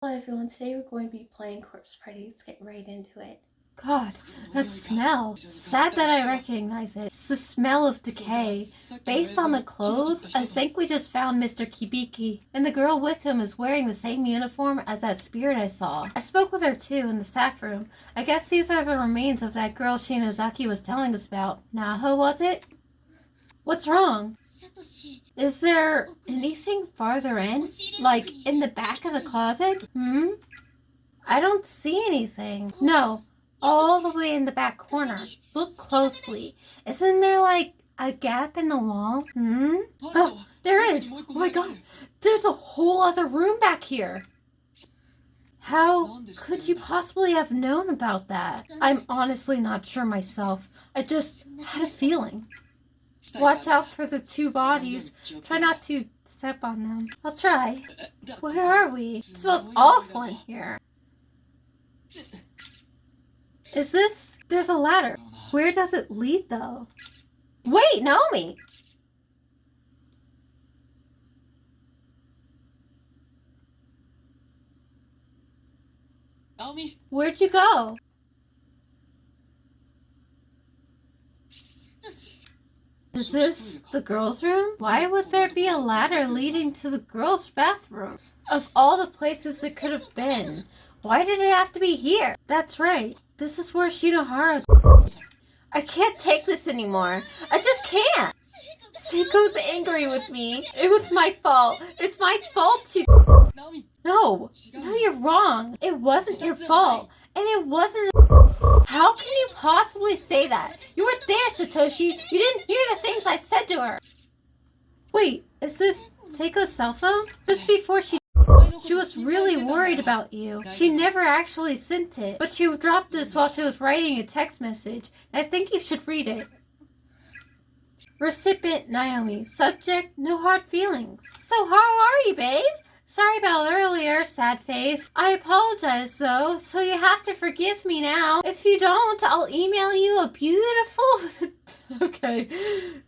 Hello everyone, today we're going to be playing Corpse Party. Let's get right into it. God, that smell. Sad that I recognize it. It's the smell of decay. Based on the clothes, I think we just found Mr. Kibiki. And the girl with him is wearing the same uniform as that spirit I saw. I spoke with her too in the staff room. I guess these are the remains of that girl Shinozaki was telling us about. Naho, was it? What's wrong? Is there anything farther in? Like in the back of the closet? I don't see anything. No, all the way in the back corner. Look closely. Isn't there like a gap in the wall? Oh, there is. Oh my god. There's a whole other room back here. How could you possibly have known about that? I'm honestly not sure myself. I just had a feeling. Watch out for the two bodies. Try not to step on them. I'll try. Where are we? It smells awful in here. Is this? There's a ladder. Where does it lead though? Wait, Naomi! Naomi? Where'd you go? Is this the girls' room? Why would there be a ladder leading to the girls' bathroom? Of all the places it could have been, why did it have to be here? That's right. This is where Shinohara... I can't take this anymore. I just can't. Seiko's angry with me. It was my fault. It's my fault you... No, you're wrong. It wasn't your fault. And it wasn't... How can you possibly say that? You weren't there, Satoshi. You didn't hear the things I said to her. Wait, is this Seiko's cell phone? Just before she was really worried about you. She never actually sent it, but she dropped this while she was writing a text message. I think you should read it. Recipient Naomi. Subject, no hard feelings. So how are you, babe? Sorry about earlier, sad face. I apologize though, so you have to forgive me now. If you don't, I'll email you a beautiful... Okay,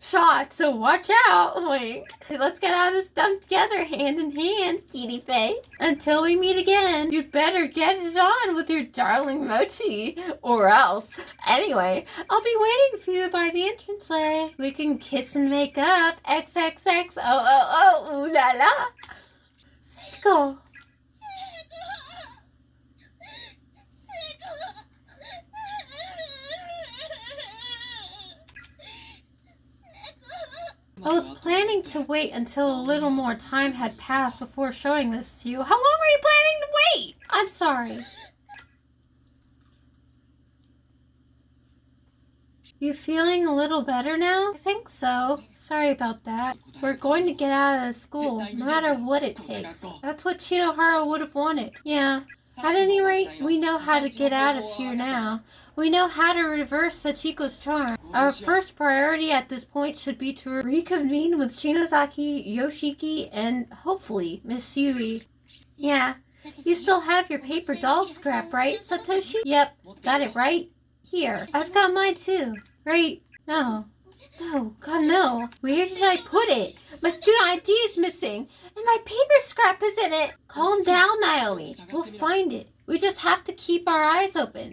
shot, so watch out, wink. Let's get out of this dump together, hand in hand, kitty face. Until we meet again, you'd better get it on with your darling mochi, or else. Anyway, I'll be waiting for you by the entranceway. We can kiss and make up, XXX, oh, ooh la la. Seiko. I was planning to wait until a little more time had passed before showing this to you. How long were you planning to wait? I'm sorry. You feeling a little better now? I think so. Sorry about that. We're going to get out of the school, no matter what it takes. That's what Shinohara would have wanted. Yeah. At any rate, we know how to get out of here now. We know how to reverse Sachiko's charm. Our first priority at this point should be to reconvene with Shinozaki, Yoshiki, and hopefully Miss Yui. Yeah. You still have your paper doll scrap, right, Satoshi? Yep. Got it right here. I've got mine too. Right? No. No, God, no. Where did I put it? My student ID is missing, and my paper scrap is in it. Calm down, Naomi. We'll find it. We just have to keep our eyes open.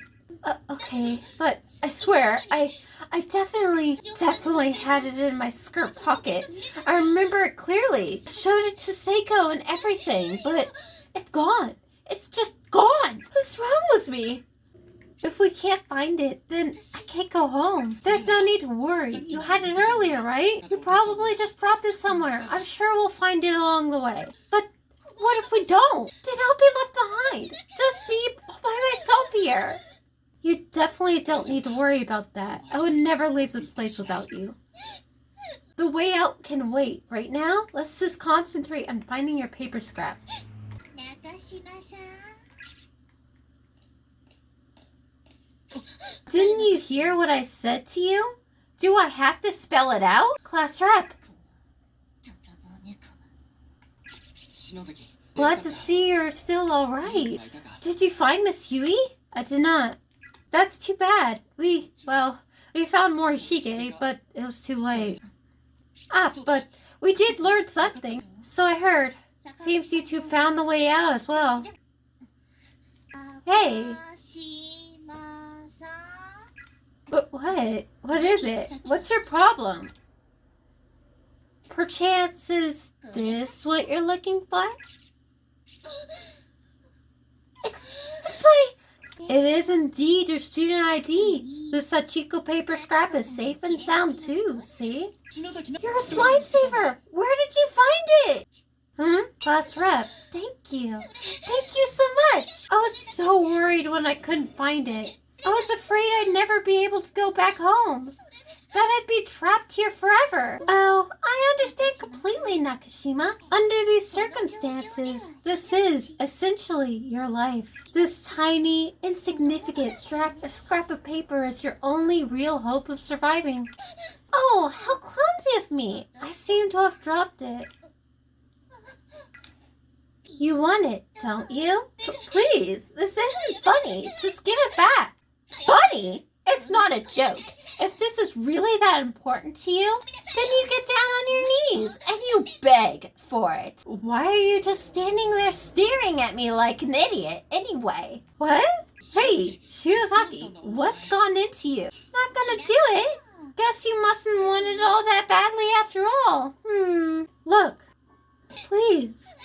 Okay, but I swear, I definitely had it in my skirt pocket. I remember it clearly. I showed it to Seiko and everything, but it's gone. It's just gone. What's wrong with me? If we can't find it, then I can't go home. There's no need to worry. You had it earlier, right? You probably just dropped it somewhere. I'm sure we'll find it along the way. But what if we don't? Then I'll be left behind. Just me by myself here. You definitely don't need to worry about that. I would never leave this place without you. The way out can wait. Right now, let's just concentrate on finding your paper scrap. Didn't you hear what I said to you? Do I have to spell it out? Class rep. Glad to see you're still alright. Did you find Miss Yui? I did not. That's too bad. We found Morishige, but it was too late. But we did learn something. So I heard. Seems you two found the way out as well. Hey. But what? What is it? What's your problem? Perchance is this what you're looking for? It's my... It is indeed your student ID. The Sachiko paper scrap is safe and sound too, see? You're a lifesaver! Where did you find it? Class rep. Thank you. Thank you so much. I was so worried when I couldn't find it. I was afraid I'd never be able to go back home. That I'd be trapped here forever. Oh, I understand completely, Nakashima. Under these circumstances, this is essentially your life. This tiny, insignificant scrap of paper is your only real hope of surviving. Oh, how clumsy of me. I seem to have dropped it. You want it, don't you? Please, this isn't funny. Just give it back. Funny? It's not a joke. If this is really that important to you, then you get down on your knees and you beg for it. Why are you just standing there staring at me like an idiot anyway? What? Hey, Shirozaki, what's gone into you? Not gonna do it. Guess you mustn't want it all that badly after all. Look. Please,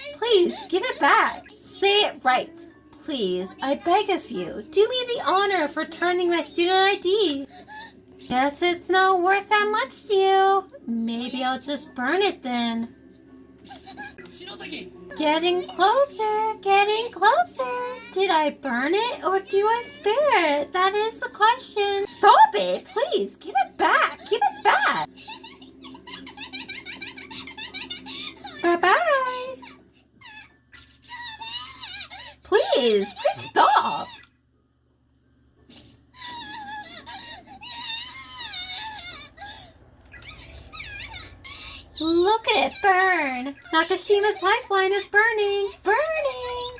give it back. Say it right. Please, I beg of you, do me the honor of returning my student ID. Guess it's not worth that much to you. Maybe I'll just burn it then. Getting closer, getting closer. Did I burn it or do I spare it? That is the question. Stop it, please. Give it back. Give it back. Bye-bye. Please stop. Look at it burn. Nakashima's lifeline is burning. Burning.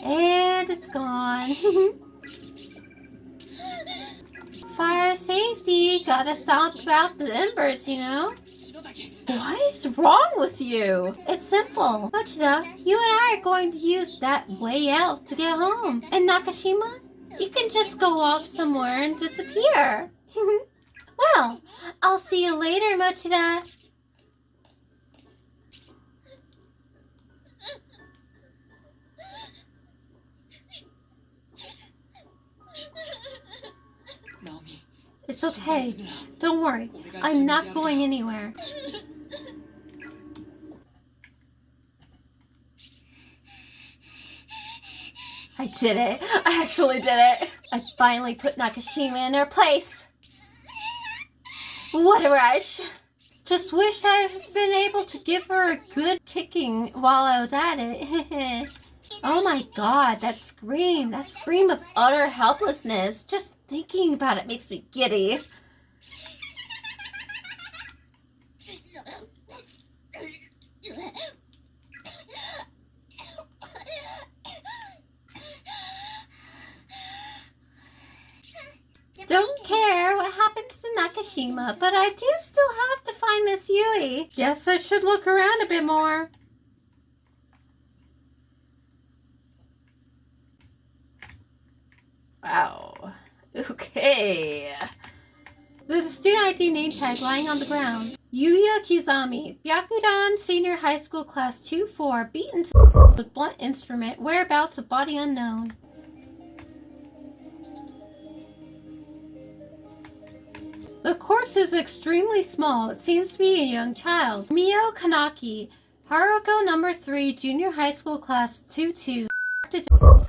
And it's gone. Fire safety. Gotta stop about the embers, you know? What is wrong with you? It's simple. Mochida, you and I are going to use that way out to get home. And Nakashima, you can just go off somewhere and disappear. Well, I'll see you later, Mochida. It's okay. Don't worry. I'm not going anywhere. I did it. I actually did it. I finally put Nakashima in her place. What a rush. Just wish I'd been able to give her a good kicking while I was at it. Oh my god, that scream of utter helplessness. Just thinking about it makes me giddy. Don't care what happens to Nakashima, but I do still have to find Miss Yui. Guess I should look around a bit more. Wow. Okay. There's a student ID name tag lying on the ground. Yuya Kizami, Byakudan Senior High School Class 2-4, beaten to with blunt instrument, whereabouts of body unknown. The corpse is extremely small. It seems to be a young child. Mio Kanaki, Haruko number 3, Junior High School Class 2-2.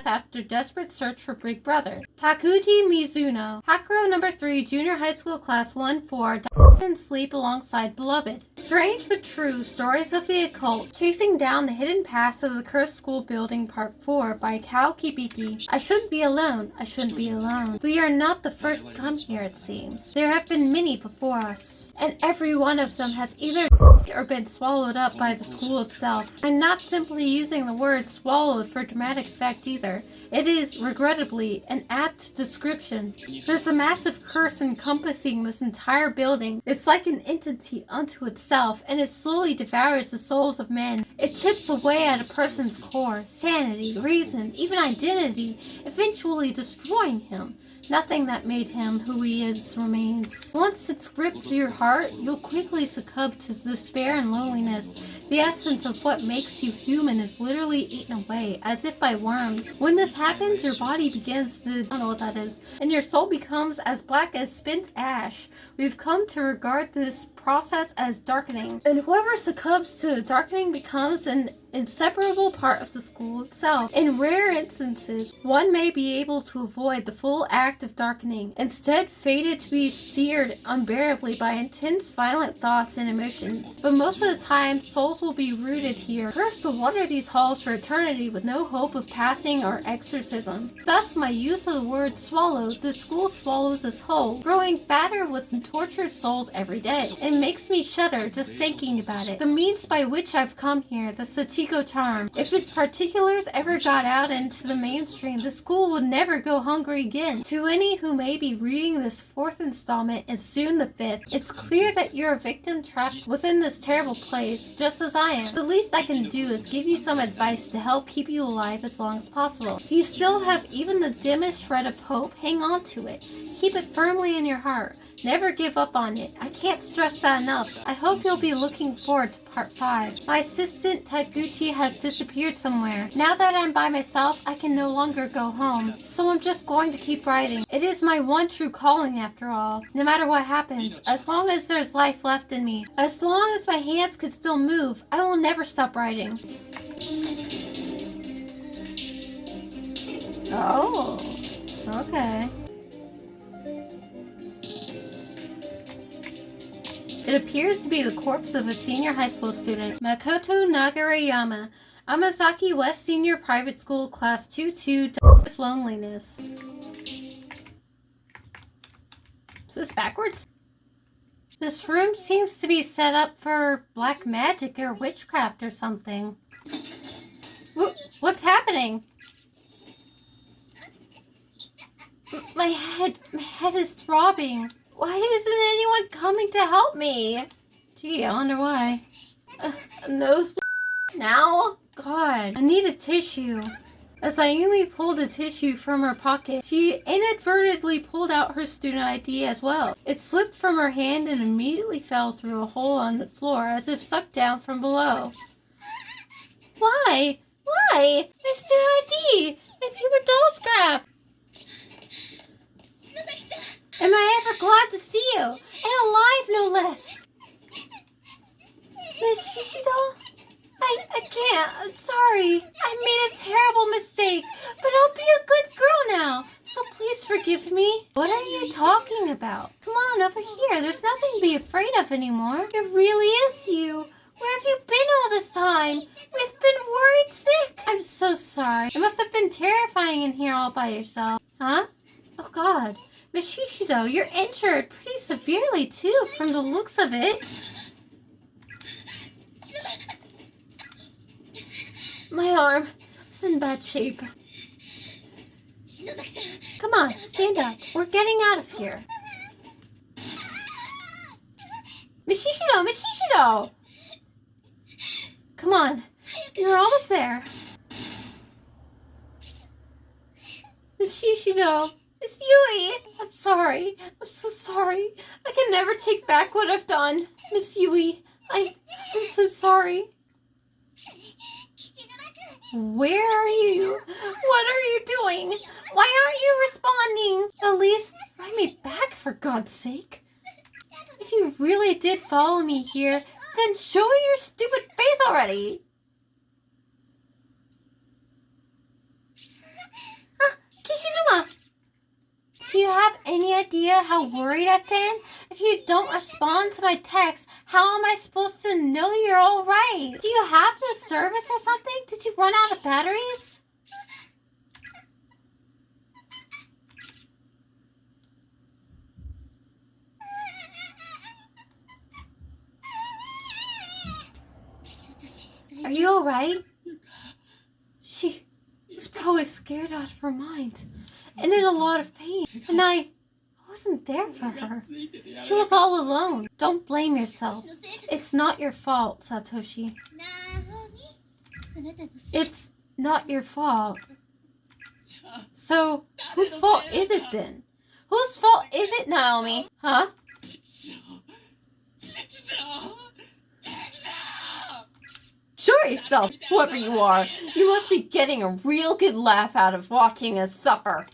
After desperate search for Big Brother. Takuji Mizuno, Hakuro number 3, Junior High School Class 1-4, died in sleep alongside Beloved. Strange but true stories of the occult, chasing down the hidden past of the cursed school building, Part 4 by Kao Kibiki. I shouldn't be alone. I shouldn't be alone. We are not the first to come here, it seems. There have been many before us, and every one of them has either or been swallowed up by the school itself. I'm not simply using the word swallowed for dramatic effect either. It is, regrettably, an apt description. There's a massive curse encompassing this entire building. It's like an entity unto itself, and it slowly devours the souls of men. It chips away at a person's core, sanity, reason, even identity, eventually destroying him. Nothing that made him who he is remains. Once it's gripped your heart, you'll quickly succumb to despair and loneliness. The essence of what makes you human is literally eaten away, as if by worms. When this happens, your body begins to, I don't know what that is, and your soul becomes as black as spent ash. We've come to regard this process as darkening, and whoever succumbs to the darkening becomes an inseparable part of the school itself. In rare instances, one may be able to avoid the full act of darkening, instead fated to be seared unbearably by intense violent thoughts and emotions. But most of the time, souls will be rooted here, cursed to wander these halls for eternity with no hope of passing or exorcism. Thus, my use of the word swallowed, the school swallows us whole, growing fatter with tortured souls every day. It makes me shudder just thinking about it. The means by which I've come here, the Sachiko charm. If its particulars ever got out into the mainstream, the school would never go hungry again. To any who may be reading this fourth installment and soon the fifth, it's clear that you're a victim trapped within this terrible place, just as I am. The least I can do is give you some advice to help keep you alive as long as possible. If you still have even the dimmest shred of hope, hang on to it. Keep it firmly in your heart. Never give up on it. I can't stress that enough. I hope you'll be looking forward to part 5. My assistant Taguchi has disappeared somewhere. Now that I'm by myself, I can no longer go home. So I'm just going to keep writing. It is my one true calling after all. No matter what happens, as long as there's life left in me, as long as my hands can still move, I will never stop writing. Oh, okay. It appears to be the corpse of a senior high school student, Makoto Nagarayama, Amazaki West Senior Private School, Class 22, died of loneliness. Is this backwards? This room seems to be set up for black magic or witchcraft or something. What's happening? My head is throbbing. Why isn't anyone coming to help me? Gee, I wonder why. Nosebleed now? God, I need a tissue. As Ayumi pulled a tissue from her pocket, she inadvertently pulled out her student ID as well. It slipped from her hand and immediately fell through a hole on the floor as if sucked down from below. Why? Why? My student ID! My paper doll scrap! Am I ever glad to see you? And alive, no less! Miss Shishido? I can't. I'm sorry. I made a terrible mistake. But I'll be a good girl now. So please forgive me. What are you talking about? Come on, over here. There's nothing to be afraid of anymore. It really is you. Where have you been all this time? We've been worried sick. I'm so sorry. It must have been terrifying in here all by yourself. Huh? Oh, God. Miss Shishido, you're injured pretty severely, too, from the looks of it. My arm is in bad shape. Come on, stand up. We're getting out of here. Miss Shishido! Miss Shishido! Come on. You're almost there. Miss Shishido. Miss Yui! I'm sorry. I'm so sorry. I can never take back what I've done. Miss Yui, I'm so sorry. Where are you? What are you doing? Why aren't you responding? At least write me back, for God's sake. If you really did follow me here, then show your stupid face already. Kishinuma! Do you have any idea how worried I've been? If you don't respond to my text, how am I supposed to know you're all right? Do you have no service or something? Did you run out of batteries? you alright? She was probably scared out of her mind and in a lot of pain. And I wasn't there for her. She was all alone. Don't blame yourself. It's not your fault, Satoshi. It's not your fault. So, whose fault is it then? Whose fault is it, Naomi? Huh? Sure yourself, whoever you are. You must be getting a real good laugh out of watching us suffer.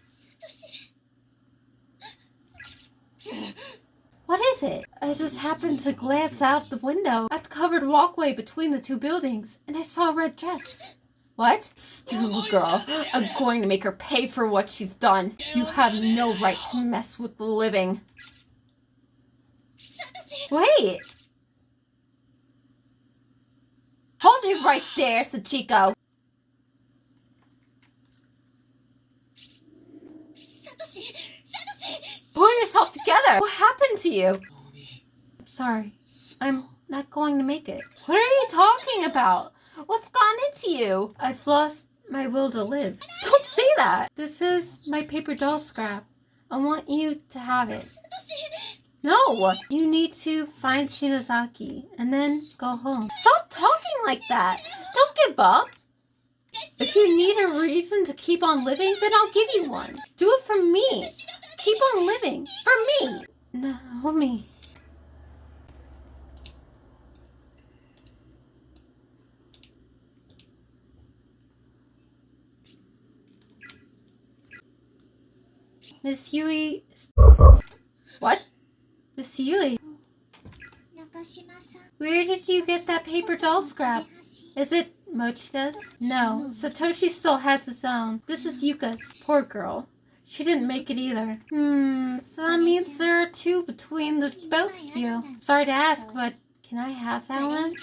What is it? I just happened to glance out the window at the covered walkway between the two buildings, and I saw a red dress. What? Stupid girl. I'm going to make her pay for what she's done. You have no right to mess with the living. Wait! Hold it right there, Sachiko. Pull yourself together. What happened to you? I'm sorry. I'm not going to make it. What are you talking about? What's gone into you? I've lost my will to live. Don't say that. This is my paper doll scrap. I want you to have it. No! You need to find Shinozaki and then go home. Stop talking like that. Don't give up. If you need a reason to keep on living, then I'll give you one. Do it for me. Keep on living. For me. Naomi. Miss Yui... What? Miss Yui? Where did you get that paper doll scrap? Is it Mochida's? No, Satoshi still has his own. This is Yuka's. Poor girl. She didn't make it either. So that means there are two between the both of you. Sorry to ask, but can I have that one?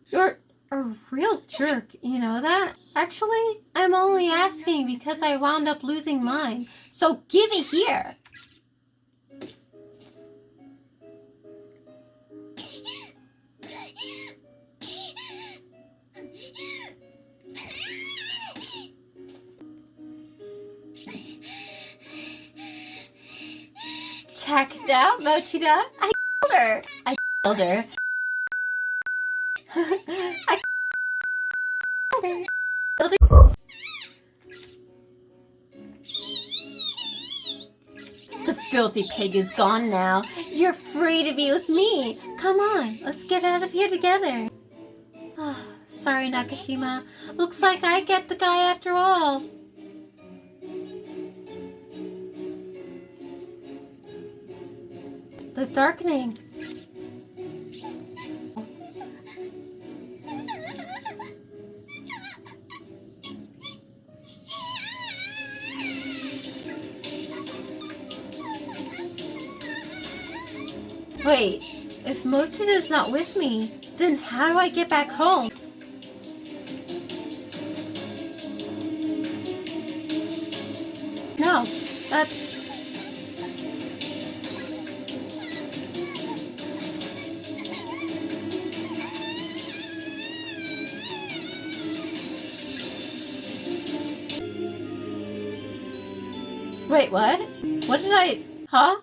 You're a real jerk, you know that? Actually, I'm only asking because I wound up losing mine. So give it here! Check it out, Mochida. I killed her. I killed her. I killed her. The filthy pig is gone now. You're free to be with me. Come on, let's get out of here together. Sorry, Nakashima. Looks like I get the guy after all. The darkening. Wait, if Mochida's not with me, then how do I get back home? No, that's... Wait, what? What did I... Huh?